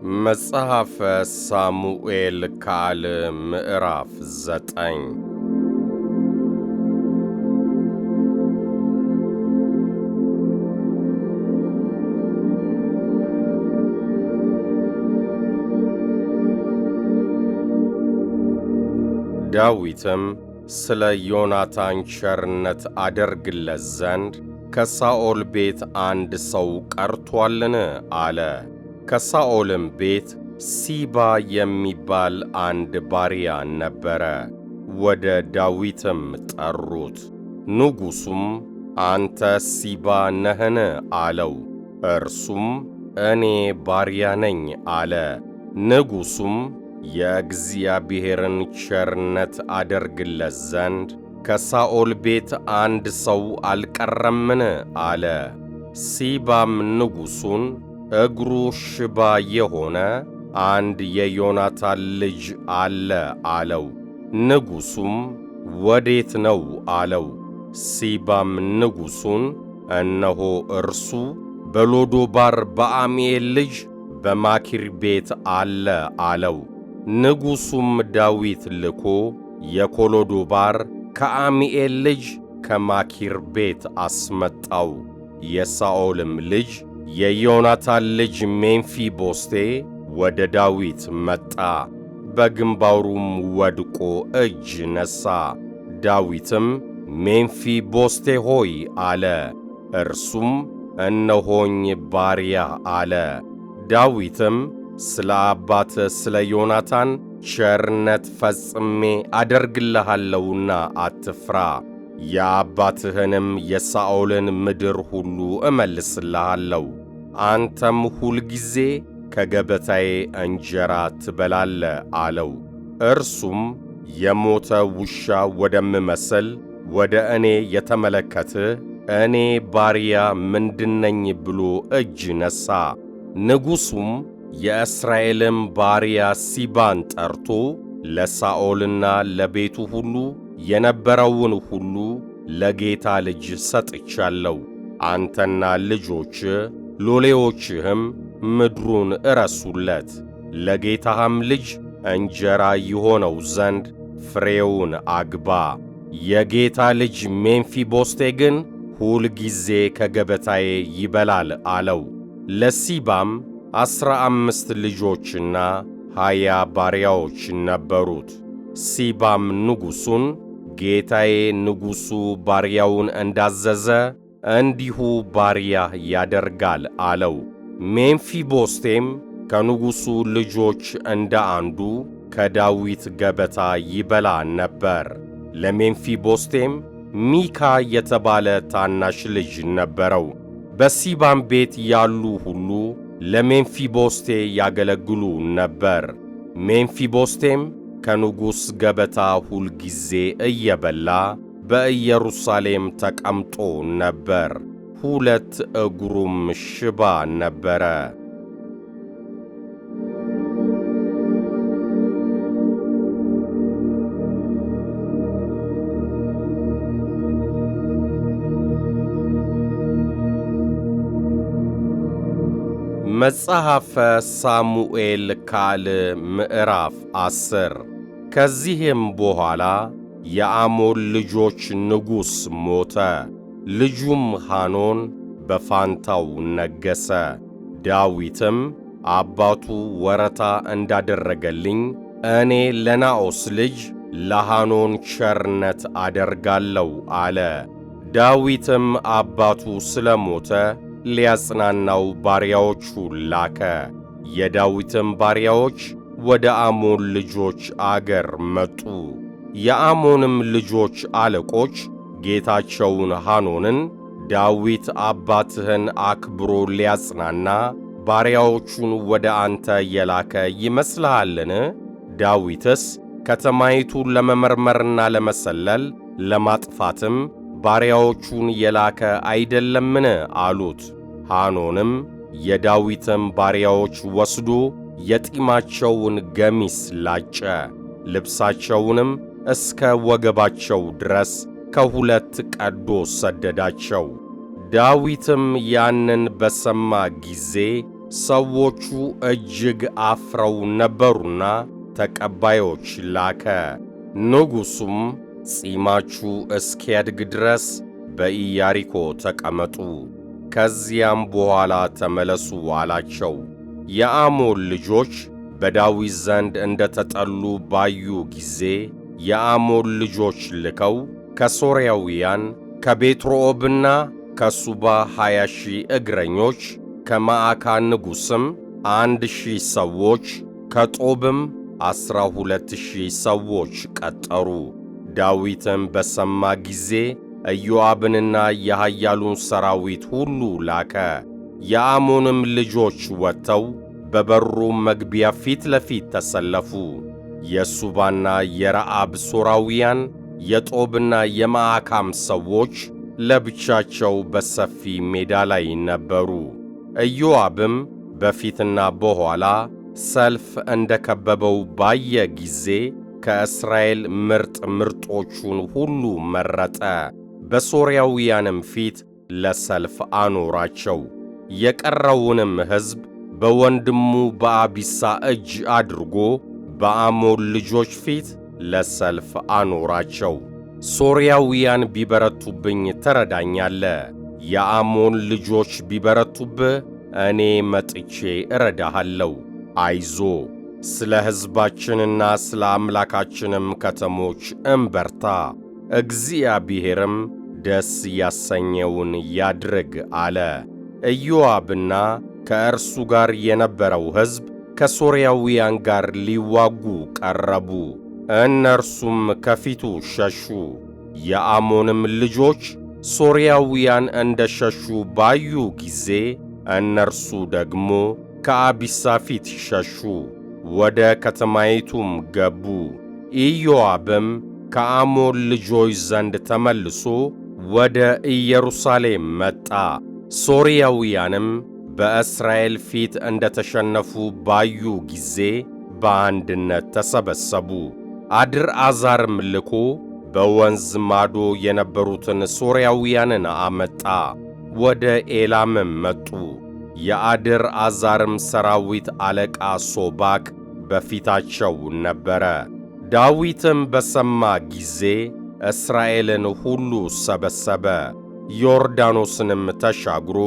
መጽሐፈ ሳሙኤል ካል ምዕራፍ 9 ዳዊትም ስለ ዮናታን ቸርነት አደርግለት ዘንድ ከሳኦል ቤት አንድ ሰው ቀርቶአልን አለ። ከሳኦልም ቤት ሲባ የሚባል አንድ ባሪያ ነበረ። ወደ ዳዊትም ጠሩት። ንጉሡም አንተ ሲባ ነህን አለው። እርሱም እኔ ባሪያ ነኝ አለ። ንጉሡም የእግዚአብሔርን ቸርነት አደርግለት ዘንድ ከሳኦል ቤት አንድ ሰው አልቀረምን አለ። ሲባም ንጉሡን እግሩ ሽባ የሆነ አንድ የዮናታን ልጅ አለ አለው። ንጉሡም ወዴት ነው አለው። ሲባም ንጉሡን እነሆ እርሱ በሎዶባር በዓሚኤል ልጅ በማኪር ቤት አለ አለው። ንጉሡም ዳዊት ልኮ የኮሎዶባር ከዓሚኤል ልጅ ከማኪር ቤት አስመጣው። የሳኦልም ልጅ የዮናታን ልጅ ሜምፊቦስቴ ወደ ዳዊት መጣ፣ በግንባሩም ወድቆ እጅ ነሣ። ዳዊትም ሜምፊቦስቴ ሆይ አለ። እርሱም እነሆኝ ባሪያ አለ። ዳዊትም ስለ አባትህ ስለ ዮናታን ቸርነት ፈጽሜ አደርግልሃለሁና አትፍራ፣ የአባትህንም የሳኦልን ምድር ሁሉ እመልስልሃለሁ። አንተም ሁልጊዜ ከገበታዬ እንጀራ ትበላለህ አለው። እርሱም የሞተ ውሻ ወደምመስል ወደ እኔ የተመለከትህ እኔ ባሪያ ምንድነኝ ብሎ እጅ ነሣ። ንጉሡም የእስራኤልም ባሪያ ሲባን ጠርቶ ለሳኦልና ለቤቱ ሁሉ የነበረውን ሁሉ ለጌታ ልጅ ሰጥቻለሁ። አንተና ልጆችህ ሎሌዎችህም ምድሩን እረሱለት። ለጌታህም ልጅ እንጀራ ይሆነው ዘንድ ፍሬውን አግባ። የጌታ ልጅ ሜምፊቦስቴ ግን ሁልጊዜ ከገበታዬ ይበላል አለው። ለሲባም 15 ልጆችና 20 ባሪያዎች ነበሩት። ሲባም ንጉሡን ጌታዬ ንጉሡ ባሪያውን እንዳዘዘ እንዲሁ ባሪያህ ያደርጋል አለው። ሜምፊቦስቴም ከንጉሡ ልጆች እንደ አንዱ ከዳዊት ገበታ ይበላ ነበር። ለሜምፊቦስቴም ሚካ የተባለ ታናሽ ልጅ ነበረው። በሲባም ቤት ያሉ ሁሉ ለሜምፊቦስቴ ያገለግሉ ነበር። ሜምፊቦስቴም ከንጉሥ ገበታ ሁልጊዜ እየበላ በኢየሩሳሌም ተቀምጦ ነበር። 2 እግሩም ሽባ ነበረ። መጽሐፈ ሳሙኤል ካል ምዕራፍ 10 ከዚህም በኋላ የአሞን ልጆች ንጉሥ ሞተ። ልጁም ሐኖን በፋንታው ነገሠ። ዳዊትም አባቱ ወረታ እንዳደረገልኝ እኔ ለናዖስ ልጅ ለሐኖን ቸርነት አደርጋለሁ አለ። ዳዊትም አባቱ ስለ ሞተ ሊያጽናናው ባሪያዎቹን ላከ። የዳዊትም ባሪያዎች ወደ አሞን ልጆች አገር መጡ። የአሞንም ልጆች አለቆች ጌታቸውን ሐኖንን ዳዊት አባትህን አክብሮ ሊያጽናና ባሪያዎቹን ወደ አንተ የላከ ይመስልሃልን? ዳዊትስ ከተማይቱን ለመመርመርና ለመሰለል ለማጥፋትም ባሪያዎቹን የላከ አይደለምን? አሉት። ሐኖንም የዳዊትም ባሪያዎች ወስዶ የጢማቸውን ገሚስ ላጨ፣ ልብሳቸውንም እስከ ወገባቸው ድረስ ከሁለት ቀዶ ሰደዳቸው። ዳዊትም ያንን በሰማ ጊዜ ሰዎቹ እጅግ አፍረው ነበሩና ተቀባዮች ላከ። ንጉሡም ጺማችሁ እስኪያድግ ድረስ በኢያሪኮ ተቀመጡ፣ ከዚያም በኋላ ተመለሱ አላቸው። የአሞን ልጆች በዳዊት ዘንድ እንደ ተጠሉ ባዩ ጊዜ የአሞን ልጆች ልከው ከሶርያውያን ከቤትሮዖብና ከሱባ 20,000 እግረኞች ከመዓካ ንጉሥም 1,000 ሰዎች ከጦብም 12,000 ሰዎች ቀጠሩ። ዳዊትም በሰማ ጊዜ ኢዮአብንና የኃያሉን ሠራዊት ሁሉ ላከ። የአሞንም ልጆች ወጥተው በበሩ መግቢያ ፊት ለፊት ተሰለፉ። የሱባና የረአብ ሶራውያን የጦብና የመዓካም ሰዎች ለብቻቸው በሰፊ ሜዳ ላይ ነበሩ። ኢዮአብም በፊትና በኋላ ሰልፍ እንደ ከበበው ባየ ጊዜ ከእስራኤል ምርጥ ምርጦቹን ሁሉ መረጠ፣ በሶርያውያንም ፊት ለሰልፍ አኖራቸው። የቀረውንም ሕዝብ በወንድሙ በአቢሳ እጅ አድርጎ በአሞን ልጆች ፊት ለሰልፍ አኖራቸው። ሶርያውያን ቢበረቱብኝ ትረዳኛለህ፣ የአሞን ልጆች ቢበረቱብህ እኔ መጥቼ እረዳሃለሁ። አይዞ፣ ስለ ሕዝባችንና ስለ አምላካችንም ከተሞች እንበርታ፣ እግዚአብሔርም ደስ ያሰኘውን ያድርግ አለ። ኢዮአብና ከእርሱ ጋር የነበረው ሕዝብ ከሶርያውያን ጋር ሊዋጉ ቀረቡ። እነርሱም ከፊቱ ሸሹ። የአሞንም ልጆች ሶርያውያን እንደ ሸሹ ባዩ ጊዜ እነርሱ ደግሞ ከአቢሳ ፊት ሸሹ፣ ወደ ከተማይቱም ገቡ። ኢዮአብም ከአሞን ልጆች ዘንድ ተመልሶ ወደ ኢየሩሳሌም መጣ። ሶርያውያንም በእስራኤል ፊት እንደ ተሸነፉ ባዩ ጊዜ በአንድነት ተሰበሰቡ። አድርአዛርም ልኮ በወንዝ ማዶ የነበሩትን ሶርያውያንን አመጣ። ወደ ኤላምም መጡ። የአድርአዛርም ሰራዊት አለቃ ሶባክ በፊታቸው ነበረ። ዳዊትም በሰማ ጊዜ እስራኤልን ሁሉ ሰበሰበ። ዮርዳኖስንም ተሻግሮ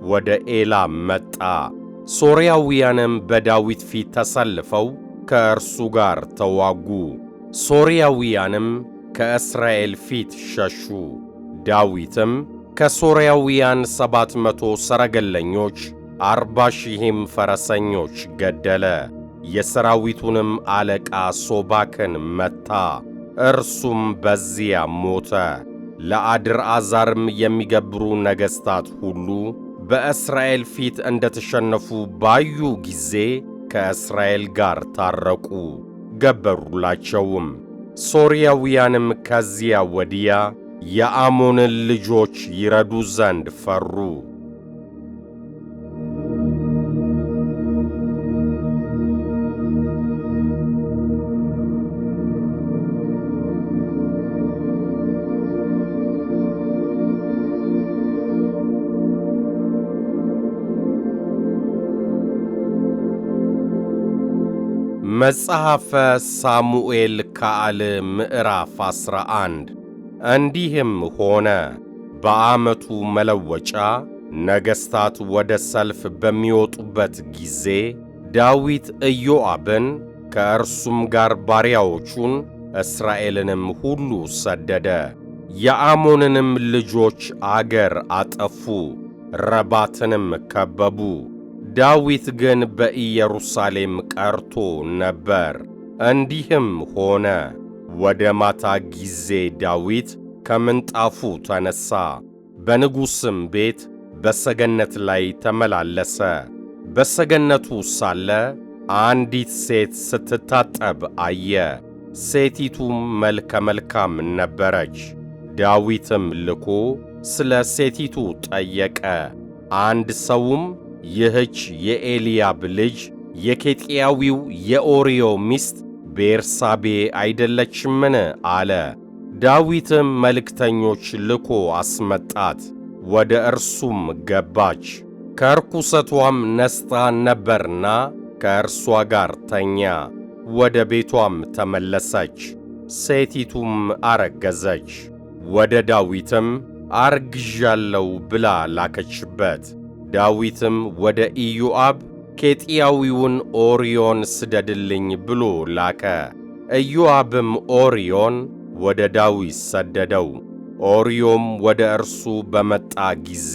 ወደ ኤላም መጣ። ሶርያውያንም በዳዊት ፊት ተሰልፈው ከእርሱ ጋር ተዋጉ። ሶርያውያንም ከእስራኤል ፊት ሸሹ። ዳዊትም ከሶርያውያን 700 ሰረገለኞች 40,000 ፈረሰኞች ገደለ። የሰራዊቱንም አለቃ ሶባክን መታ፣ እርሱም በዚያ ሞተ። ለአድርአዛርም የሚገብሩ ነገሥታት ሁሉ በእስራኤል ፊት እንደ ተሸነፉ ባዩ ጊዜ ከእስራኤል ጋር ታረቁ፣ ገበሩላቸውም። ሶርያውያንም ከዚያ ወዲያ የአሞንን ልጆች ይረዱ ዘንድ ፈሩ። መጽሐፈ ሳሙኤል ካል ምዕራፍ 11 እንዲህም ሆነ በዓመቱ መለወጫ ነገሥታት ወደ ሰልፍ በሚወጡበት ጊዜ ዳዊት ኢዮአብን ከእርሱም ጋር ባሪያዎቹን እስራኤልንም ሁሉ ሰደደ። የአሞንንም ልጆች አገር አጠፉ፣ ረባትንም ከበቡ። ዳዊት ግን በኢየሩሳሌም ቀርቶ ነበር። እንዲህም ሆነ ወደ ማታ ጊዜ ዳዊት ከምንጣፉ ተነሣ፣ በንጉሥም ቤት በሰገነት ላይ ተመላለሰ። በሰገነቱ ሳለ አንዲት ሴት ስትታጠብ አየ። ሴቲቱም መልከ መልካም ነበረች። ዳዊትም ልኮ ስለ ሴቲቱ ጠየቀ። አንድ ሰውም ይህች የኤልያብ ልጅ የኬጢያዊው የኦርዮ ሚስት ቤርሳቤ አይደለችምን? አለ። ዳዊትም መልእክተኞች ልኮ አስመጣት፣ ወደ እርሱም ገባች። ከርኩሰቷም ነስታ ነበርና ከእርሷ ጋር ተኛ። ወደ ቤቷም ተመለሰች። ሴቲቱም አረገዘች። ወደ ዳዊትም አርግዣለሁ ብላ ላከችበት። ዳዊትም ወደ ኢዮአብ ኬጢያዊውን ኦርዮን ስደድልኝ ብሎ ላከ። ኢዮአብም ኦርዮን ወደ ዳዊት ሰደደው። ኦርዮም ወደ እርሱ በመጣ ጊዜ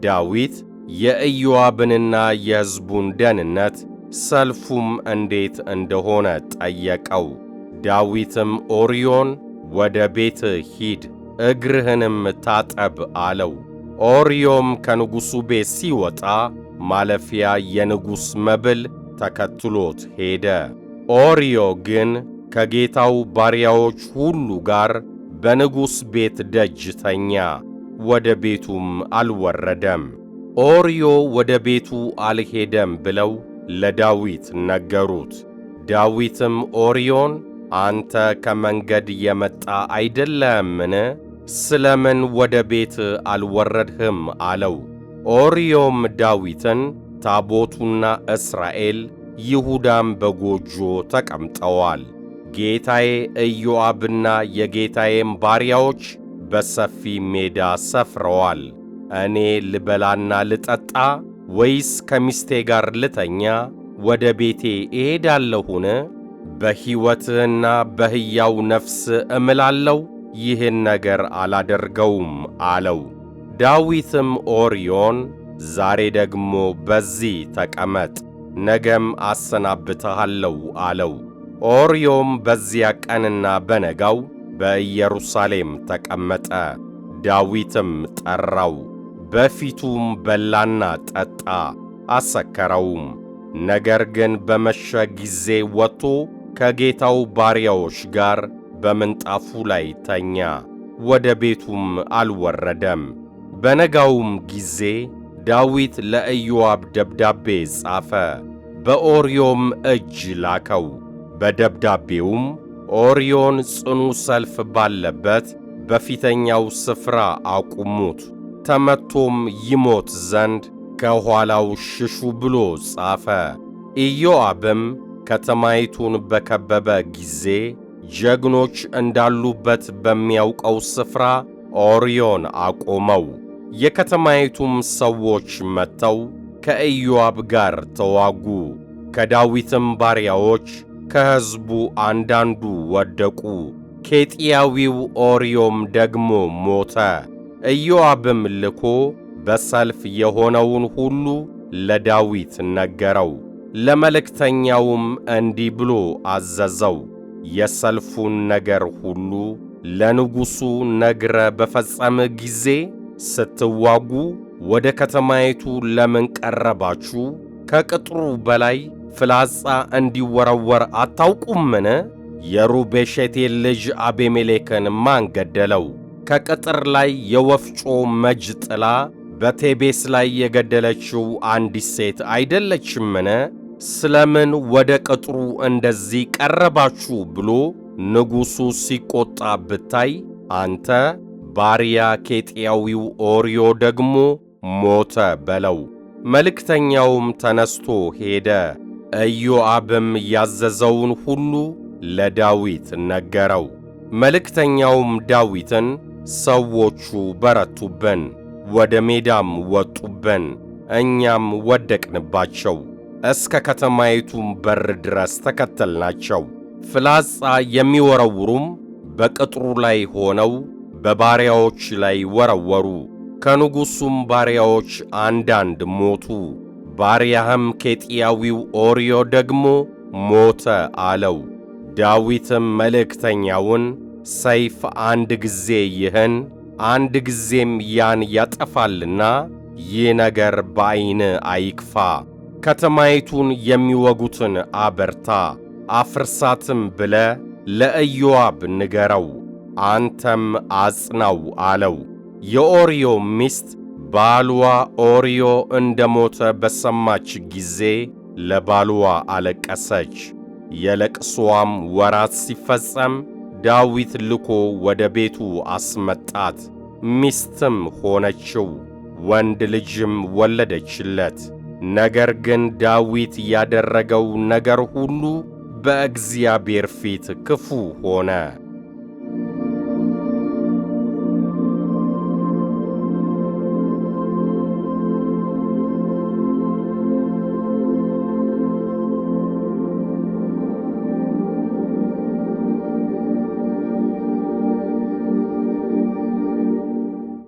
ዳዊት የኢዮአብንና የሕዝቡን ደህንነት ሰልፉም እንዴት እንደሆነ ጠየቀው። ዳዊትም ኦርዮን ወደ ቤትህ ሂድ፣ እግርህንም ታጠብ አለው። ኦርዮም ከንጉሡ ቤት ሲወጣ ማለፊያ የንጉሥ መብል ተከትሎት ሄደ። ኦርዮ ግን ከጌታው ባሪያዎች ሁሉ ጋር በንጉሥ ቤት ደጅ ተኛ፣ ወደ ቤቱም አልወረደም። ኦርዮ ወደ ቤቱ አልሄደም ብለው ለዳዊት ነገሩት። ዳዊትም ኦርዮን አንተ ከመንገድ የመጣ አይደለምን? ስለምን ወደ ቤት አልወረድህም አለው። ኦርዮም ዳዊትን ታቦቱና እስራኤል ይሁዳም በጎጆ ተቀምጠዋል፣ ጌታዬ ኢዮአብና የጌታዬም ባሪያዎች በሰፊ ሜዳ ሰፍረዋል። እኔ ልበላና ልጠጣ ወይስ ከሚስቴ ጋር ልተኛ ወደ ቤቴ እሄዳለሁን? በሕይወትህና በሕያው ነፍስ እምላለሁ ይህን ነገር አላደርገውም አለው። ዳዊትም ኦርዮን ዛሬ ደግሞ በዚህ ተቀመጥ፣ ነገም አሰናብትሃለሁ አለው። ኦርዮም በዚያ ቀንና በነጋው በኢየሩሳሌም ተቀመጠ። ዳዊትም ጠራው፣ በፊቱም በላና ጠጣ፣ አሰከረውም። ነገር ግን በመሸ ጊዜ ወጥቶ ከጌታው ባሪያዎች ጋር በምንጣፉ ላይ ተኛ፣ ወደ ቤቱም አልወረደም። በነጋውም ጊዜ ዳዊት ለኢዮአብ ደብዳቤ ጻፈ፣ በኦርዮም እጅ ላከው። በደብዳቤውም ኦርዮን ጽኑ ሰልፍ ባለበት በፊተኛው ስፍራ አቁሙት፣ ተመቶም ይሞት ዘንድ ከኋላው ሽሹ ብሎ ጻፈ። ኢዮአብም ከተማይቱን በከበበ ጊዜ ጀግኖች እንዳሉበት በሚያውቀው ስፍራ ኦርዮን አቆመው። የከተማይቱም ሰዎች መጥተው ከኢዮአብ ጋር ተዋጉ። ከዳዊትም ባሪያዎች ከሕዝቡ አንዳንዱ ወደቁ፣ ኬጢያዊው ኦርዮም ደግሞ ሞተ። ኢዮአብም ልኮ በሰልፍ የሆነውን ሁሉ ለዳዊት ነገረው። ለመልእክተኛውም እንዲህ ብሎ አዘዘው፣ የሰልፉን ነገር ሁሉ ለንጉሡ ነግረ በፈጸምህ ጊዜ ስትዋጉ ወደ ከተማይቱ ለምን ቀረባችሁ? ከቅጥሩ በላይ ፍላጻ እንዲወረወር አታውቁምን? የሩቤሼቴን ልጅ አቤሜሌክን ማን ገደለው? ከቅጥር ላይ የወፍጮ መጅ ጥላ በቴቤስ ላይ የገደለችው አንዲት ሴት አይደለችምን? ስለምን ወደ ቅጥሩ እንደዚህ ቀረባችሁ ብሎ ንጉሡ ሲቆጣ ብታይ፣ አንተ ባሪያ ኬጢያዊው ኦርዮ ደግሞ ሞተ በለው። መልእክተኛውም ተነስቶ ሄደ። ኢዮአብም ያዘዘውን ሁሉ ለዳዊት ነገረው። መልእክተኛውም ዳዊትን ሰዎቹ በረቱብን፣ ወደ ሜዳም ወጡብን፣ እኛም ወደቅንባቸው፣ እስከ ከተማይቱም በር ድረስ ተከተልናቸው። ፍላጻ የሚወረውሩም በቅጥሩ ላይ ሆነው በባሪያዎች ላይ ወረወሩ። ከንጉሡም ባሪያዎች አንዳንድ ሞቱ። ባሪያህም ኬጢያዊው ኦርዮ ደግሞ ሞተ አለው። ዳዊትም መልእክተኛውን ሰይፍ አንድ ጊዜ ይህን አንድ ጊዜም ያን ያጠፋልና ይህ ነገር በዐይንህ አይክፋ። ከተማይቱን የሚወጉትን አበርታ፣ አፍርሳትም ብለ ለኢዮአብ ንገረው፣ አንተም አጽናው አለው። የኦርዮ ሚስት ባልዋ ኦርዮ እንደ ሞተ በሰማች ጊዜ ለባልዋ አለቀሰች። የለቅሶዋም ወራት ሲፈጸም ዳዊት ልኮ ወደ ቤቱ አስመጣት፣ ሚስትም ሆነችው። ወንድ ልጅም ወለደችለት። ነገር ግን ዳዊት ያደረገው ነገር ሁሉ በእግዚአብሔር ፊት ክፉ ሆነ።